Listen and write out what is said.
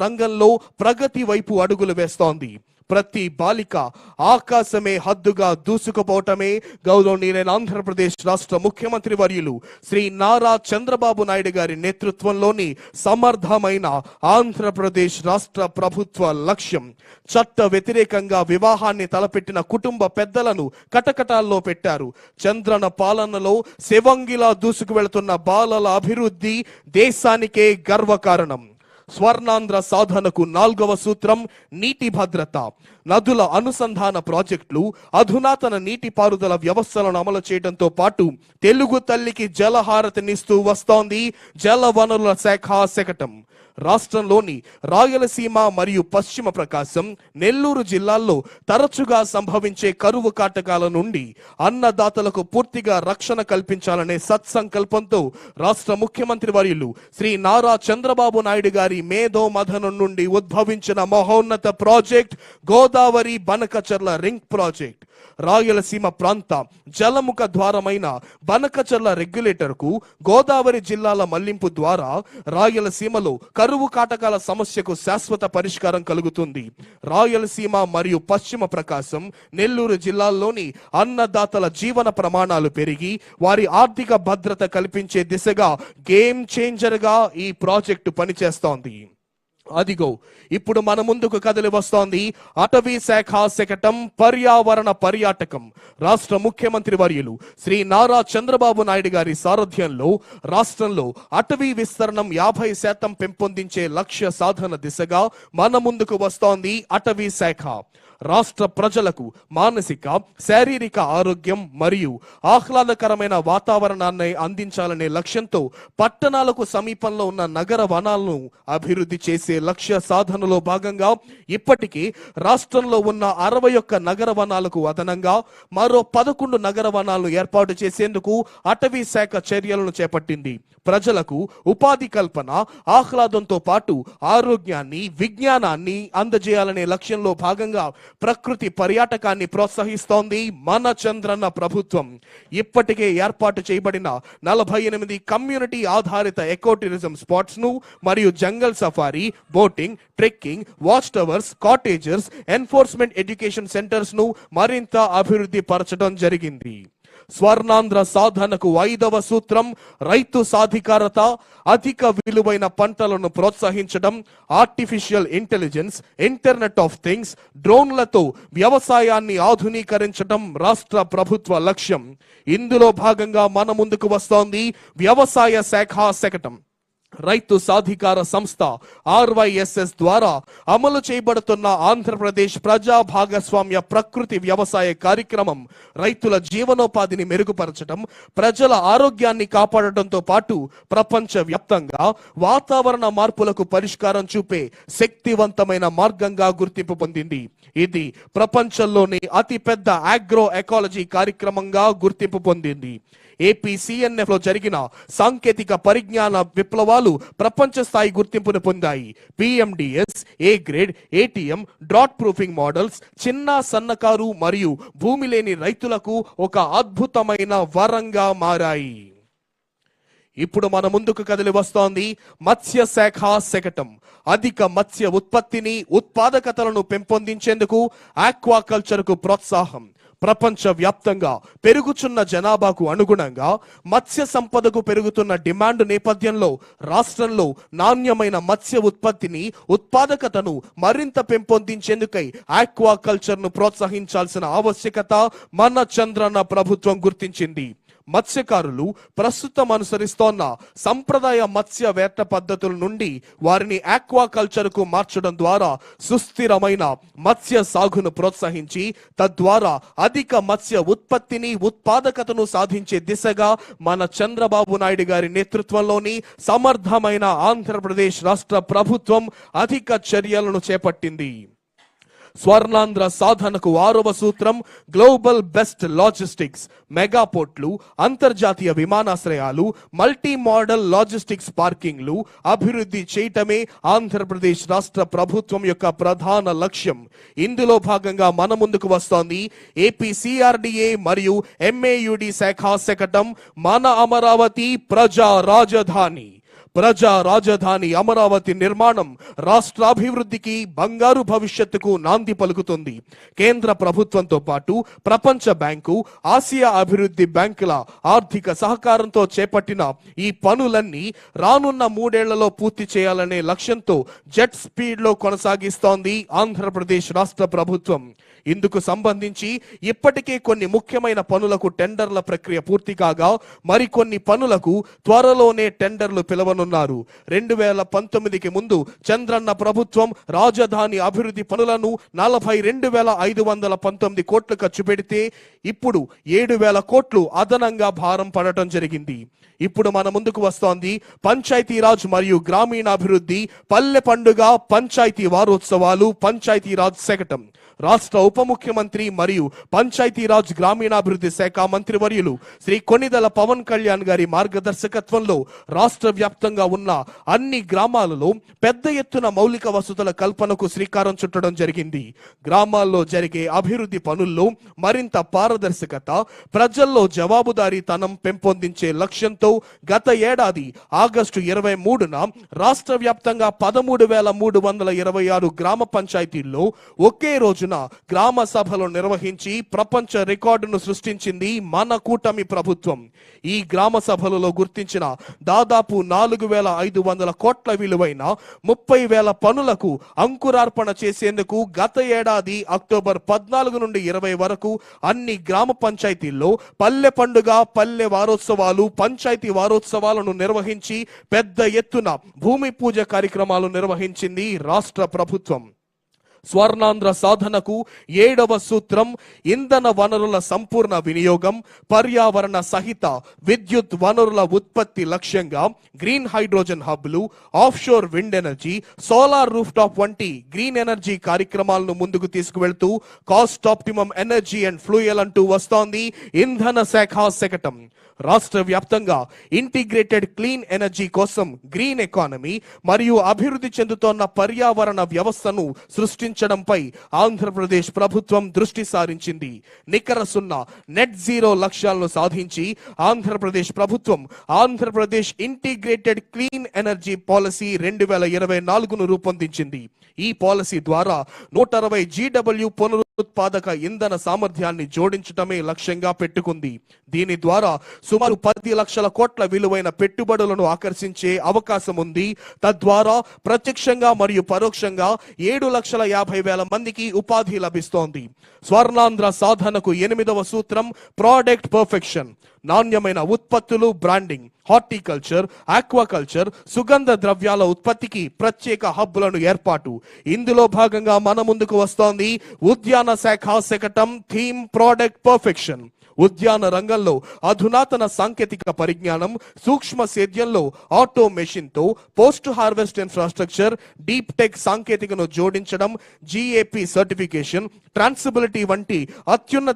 రంగంలో ప్రగతి వైపు అడుగులు వేస్తోంది. ప్రతి బాలిక ఆకాశమే హద్దుగా దూసుకుపోవటమే గౌరవనీయులైన ఆంధ్రప్రదేశ్ రాష్ట్ర ముఖ్యమంత్రి వర్యులు శ్రీ నారా చంద్రబాబు నాయుడు గారి నేతృత్వంలోని సమర్థమైన ఆంధ్రప్రదేశ్ రాష్ట్ర ప్రభుత్వ లక్ష్యం. చట్ట వ్యతిరేకంగా వివాహాన్ని తలపెట్టిన కుటుంబ పెద్దలను కటకటాల్లో పెట్టారు. చంద్రన పాలనలో శివంగిలా దూసుకు వెళుతున్న బాలల అభివృద్ధి దేశానికే గర్వకారణం. స్వర్ణాంధ్ర సాధనకు 4వ సూత్రం నీటి భద్రత. నదుల అనుసంధాన ప్రాజెక్టులు, అధునాతన నీటిపారుదల వ్యవస్థలను అమలు చేయడంతో పాటు తెలుగు తల్లికి జలహారతినిస్తూ వస్తోంది జల వనరుల శాఖ శకటం. రాష్ట్రంలోని రాయలసీమ మరియు పశ్చిమ ప్రకాశం, నెల్లూరు జిల్లాల్లో తరచుగా సంభవించే కరువు కాటకాల నుండి అన్నదాతలకు పూర్తిగా రక్షణ కల్పించాలనే సత్సంకల్పంతో రాష్ట్ర ముఖ్యమంత్రి వర్యులు శ్రీ నారా చంద్రబాబు నాయుడు గారి మేధో మథనం నుండి ఉద్భవించిన మహోన్నత project Godavari Banakacherla ring project. Rayalaseema ప్రాంత జలముఖ ద్వారమైన బనకచర్ల రెగ్యులేటర్ కు గోదావరి జిల్లాల మళ్లింపు ద్వారా రాయలసీమలో కరువు కాటకాల సమస్యకు శాశ్వత పరిష్కారం కలుగుతుంది. రాయలసీమ మరియు పశ్చిమ ప్రకాశం, నెల్లూరు జిల్లాల్లోని అన్నదాతల జీవన ప్రమాణాలు పెరిగి వారి ఆర్థిక భద్రత కల్పించే దిశగా గేమ్ చేంజర్ గా ఈ ప్రాజెక్టు పనిచేస్తోంది. అదిగో ఇప్పుడు మన ముందుకు కదిలి వస్తోంది అటవీ శాఖ శకటం పర్యావరణ పర్యాటకం. రాష్ట్ర ముఖ్యమంత్రి వర్యులు శ్రీ నారా చంద్రబాబు నాయుడు గారి సారథ్యంలో రాష్ట్రంలో అటవీ విస్తరణం 50% పెంపొందించే లక్ష్య సాధన దిశగా మన ముందుకు వస్తోంది అటవీ శాఖ. రాష్ట్ర ప్రజలకు మానసిక, శారీరక ఆరోగ్యం మరియు ఆహ్లాదకరమైన వాతావరణాన్ని అందించాలనే లక్ష్యంతో పట్టణాలకు సమీపంలో ఉన్న నగర వనాలను అభివృద్ధి చేసే లక్ష్య సాధనలో భాగంగా ఇప్పటికీ రాష్ట్రంలో ఉన్న 61 నగర వనాలకు అదనంగా మరో 11 నగర వనాలను ఏర్పాటు చేసేందుకు అటవీ శాఖ చర్యలను చేపట్టింది. ప్రజలకు ఉపాధి కల్పన, ఆహ్లాదంతో పాటు ఆరోగ్యాన్ని, విజ్ఞానాన్ని అందజేయాలనే లక్ష్యంలో భాగంగా ప్రకృతి పర్యాటకాన్ని ప్రోత్సహిస్తోంది మన చంద్రన్న ప్రభుత్వం. ఇప్పటికే ఏర్పాటు చేయబడిన 48 కమ్యూనిటీ ఆధారిత ఎకో టూరిజం స్పాట్స్ ను మరియు jungle safari, boating, trekking, watch towers, cottages, enforcement education centres ను మరింత అభివృద్ధి పరచడం జరిగింది. స్వర్ణాంధ్ర సాధనకు 5వ సూత్రం రైతు సాధికారత. అధిక విలువైన పంటలను ప్రోత్సహించడం, artificial intelligence, internet of things, డ్రోన్లతో వ్యవసాయాన్ని ఆధునీకరించడం రాష్ట్ర ప్రభుత్వ లక్ష్యం. ఇందులో భాగంగా మన ముందుకు వస్తోంది వ్యవసాయ శాఖ శకటం. రైతు సాధికార సంస్థ RYSS ద్వారా అమలు చేయబడుతున్న ఆంధ్రప్రదేశ్ ప్రజా భాగస్వామ్య ప్రకృతి వ్యవసాయ కార్యక్రమం రైతుల జీవనోపాధిని మెరుగుపరచడం, ప్రజల ఆరోగ్యాన్ని కాపాడటంతో పాటు ప్రపంచ వ్యాప్తంగా వాతావరణ మార్పులకు పరిష్కారం చూపే శక్తివంతమైన మార్గంగా గుర్తింపు పొందింది. ఇది ప్రపంచంలోని అతిపెద్ద ఆగ్రో ఎకాలజీ కార్యక్రమంగా గుర్తింపు పొందింది. APCNF లో జరిగిన సాంకేతిక పరిజ్ఞాన విప్లవాలు ప్రపంచ స్థాయి గుర్తింపును పొందాయి. PMDS, A grade, ATM, drought proofing models చిన్న, సన్నకారు మరియు భూమి లేని రైతులకు ఒక అద్భుతమైన వరంగా మారాయి. ఇప్పుడు మన ముందుకు కదిలి వస్తోంది మత్స్య శాఖ శకటం. అధిక మత్స్య ఉత్పత్తిని, ఉత్పాదకతలను పెంపొందించేందుకు ఆక్వాకల్చర్ కు ప్రోత్సాహం. ప్రపంచ వ్యాప్తంగా పెరుగుచున్న జనాభాకు అనుగుణంగా మత్స్య సంపదకు పెరుగుతున్న డిమాండ్ నేపథ్యంలో రాష్ట్రంలో నాణ్యమైన మత్స్య ఉత్పత్తిని, ఉత్పాదకతను మరింత పెంపొందించేందుకై ఆక్వాకల్చర్ ను ప్రోత్సహించాల్సిన ఆవశ్యకత మన చంద్రన్న ప్రభుత్వం గుర్తించింది. మత్స్యకారులు ప్రస్తుతం అనుసరిస్తోన్న సంప్రదాయ మత్స్య వేట పద్ధతుల నుండి వారిని ఆక్వాకల్చర్ కు మార్చడం ద్వారా సుస్థిరమైన మత్స్య సాగును ప్రోత్సహించి తద్వారా అధిక మత్స్య ఉత్పత్తిని, ఉత్పాదకతను సాధించే దిశగా మన చంద్రబాబు నాయుడు గారి నేతృత్వంలోని సమర్థమైన ఆంధ్రప్రదేశ్ రాష్ట్ర ప్రభుత్వం అధిక చర్యలను చేపట్టింది. స్వర్ణాంధ్ర సాధనకు 6వ సూత్రం గ్లోబల్ బెస్ట్ లాజిస్టిక్స్. మెగా పోర్ట్లు, అంతర్జాతీయ విమానాశ్రయాలు, మల్టీ మోడల్ లాజిస్టిక్స్ పార్కింగ్లు అభివృద్ధి చేయటమే ఆంధ్రప్రదేశ్ రాష్ట్ర ప్రభుత్వం యొక్క ప్రధాన లక్ష్యం. ఇందులో భాగంగా మన ముందుకు వస్తోంది APCRDA మరియు MAUD శాఖ శకటం మన అమరావతి ప్రజా రాజధాని. ప్రజా రాజధాని అమరావతి నిర్మాణం రాష్ట్రాభివృద్ధికి, బంగారు భవిష్యత్తుకు నాంది పలుకుతుంది. కేంద్ర ప్రభుత్వంతో పాటు ప్రపంచ బ్యాంకు, ఆసియా అభివృద్ధి బ్యాంకుల ఆర్థిక సహకారంతో చేపట్టిన ఈ పనులన్నీ రానున్న 3 ఏళ్లలో పూర్తి చేయాలనే లక్ష్యంతో జెట్ స్పీడ్ లో కొనసాగిస్తోంది ఆంధ్రప్రదేశ్ రాష్ట్ర ప్రభుత్వం. ఇందుకు సంబంధించి ఇప్పటికే కొన్ని ముఖ్యమైన పనులకు టెండర్ల ప్రక్రియ పూర్తి కాగా మరికొన్ని పనులకు త్వరలోనే టెండర్లు పిలవనున్నారు. 2019కి ముందు చంద్రన్న ప్రభుత్వం రాజధాని అభివృద్ధి పనులను 42,519 కోట్లు ఖర్చు పెడితే ఇప్పుడు 7,000 కోట్లు అదనంగా భారం పడటం జరిగింది. ఇప్పుడు మన ముందుకు వస్తోంది పంచాయతీరాజ్ మరియు గ్రామీణాభివృద్ధి, పల్లె పండుగ, పంచాయతీ వారోత్సవాలు, పంచాయతీరాజ్ శకటం. రాష్ట్ర ఉప ముఖ్యమంత్రి మరియు పంచాయతీరాజ్ గ్రామీణాభివృద్ధి శాఖ మంత్రివర్యులు శ్రీ కొణిదెల పవన్ కళ్యాణ్ గారి మార్గదర్శకత్వంలో రాష్ట్ర వ్యాప్తంగా ఉన్న అన్ని గ్రామాలలో పెద్ద ఎత్తున మౌలిక వసతుల కల్పనకు శ్రీకారం చుట్టడం జరిగింది. గ్రామాల్లో జరిగే అభివృద్ధి పనుల్లో మరింత పారదర్శకత, ప్రజల్లో జవాబుదారీతనం పెంపొందించే లక్ష్యంతో గత ఏడాది ఆగస్టు 23న రాష్ట్ర వ్యాప్తంగా 13,326 గ్రామ పంచాయతీల్లో ఒకే రోజు గ్రామ సభలు నిర్వహించి ప్రపంచ రికార్డును సృష్టించింది మన కూటమి ప్రభుత్వం. ఈ గ్రామ సభలలో గుర్తించిన దాదాపు 4,500 కోట్ల విలువైన 30,000 పనులకు అంకురార్పణ చేసేందుకు గత ఏడాది అక్టోబర్ 14 నుండి 20 వరకు అన్ని గ్రామ పంచాయతీల్లో పల్లె పండుగ, పల్లె వారోత్సవాలు, పంచాయతీ వారోత్సవాలను నిర్వహించి పెద్ద ఎత్తున భూమి పూజ కార్యక్రమాలు నిర్వహించింది రాష్ట్ర ప్రభుత్వం. స్వర్ణాంధ్ర సాధనకు 7వ సూత్రం ఇంధన వనరుల సంపూర్ణ వినియోగం, పర్యావరణ సహిత విద్యుత్ వనరుల ఉత్పత్తి లక్ష్యంగా గ్రీన్ హైడ్రోజన్ హబ్లు, offshore wind energy, solar roof top వంటి గ్రీన్ ఎనర్జీ కార్యక్రమాలను ముందుకు తీసుకువెళ్తూ cost optimum energy and fuel అంటూ వస్తోంది ఇంధన శాఖ శకటం. రాష్ట్ర వ్యాప్తంగా ఇంటిగ్రేటెడ్ క్లీన్ ఎనర్జీ కోసం గ్రీన్ ఎకానమీ మరియు అభివృద్ధి చెందుతోన్న పర్యావరణ వ్యవస్థను సృష్టించడంపై ఆంధ్రప్రదేశ్ ప్రభుత్వం దృష్టి సారించింది. నికర సున్నా నెట్ జీరో లక్ష్యాలను సాధించి ఆంధ్రప్రదేశ్ ప్రభుత్వం Andhra Pradesh integrated clean energy policy 2024ను రూపొందించింది. ఈ పాలసీ ద్వారా 160 GW పునరుత్పాదక ఇంధన సామర్థ్యాన్ని జోడించడమే లక్ష్యంగా పెట్టుకుంది. దీని ద్వారా సుమారు 10 లక్షల కోట్ల విలువైన పెట్టుబడులను ఆకర్షించే అవకాశం ఉంది. తద్వారా ప్రత్యక్షంగా మరియు పరోక్షంగా 7,50,000 మందికి ఉపాధి లభిస్తోంది. స్వర్ణాంధ్ర సాధనకు 8వ సూత్రం ప్రోడక్ట్ పర్ఫెక్షన్. నాణ్యమైన ఉత్పత్తులు, బ్రాండింగ్, హార్టికల్చర్, ఆక్వాకల్చర్, సుగంధ ద్రవ్యాల ఉత్పత్తికి ప్రత్యేక హబ్బులను ఏర్పాటు. ఇందులో భాగంగా మన ముందుకు వస్తోంది ఉద్యాన శాఖ శకటం థీమ్ ప్రోడక్ట్ పర్ఫెక్షన్. ఉద్యాన రంగంలో అధునాతన సాంకేతిక పరిజ్ఞానం, సూక్ష్మ సేద్యంలో ఆటోమేషన్ తో post harvest infrastructure, deep tech సాంకేతికను జోడించడం, GAP సర్టిఫికేషన్, ట్రాన్సిబిలిటీ వంటి అత్యున్నత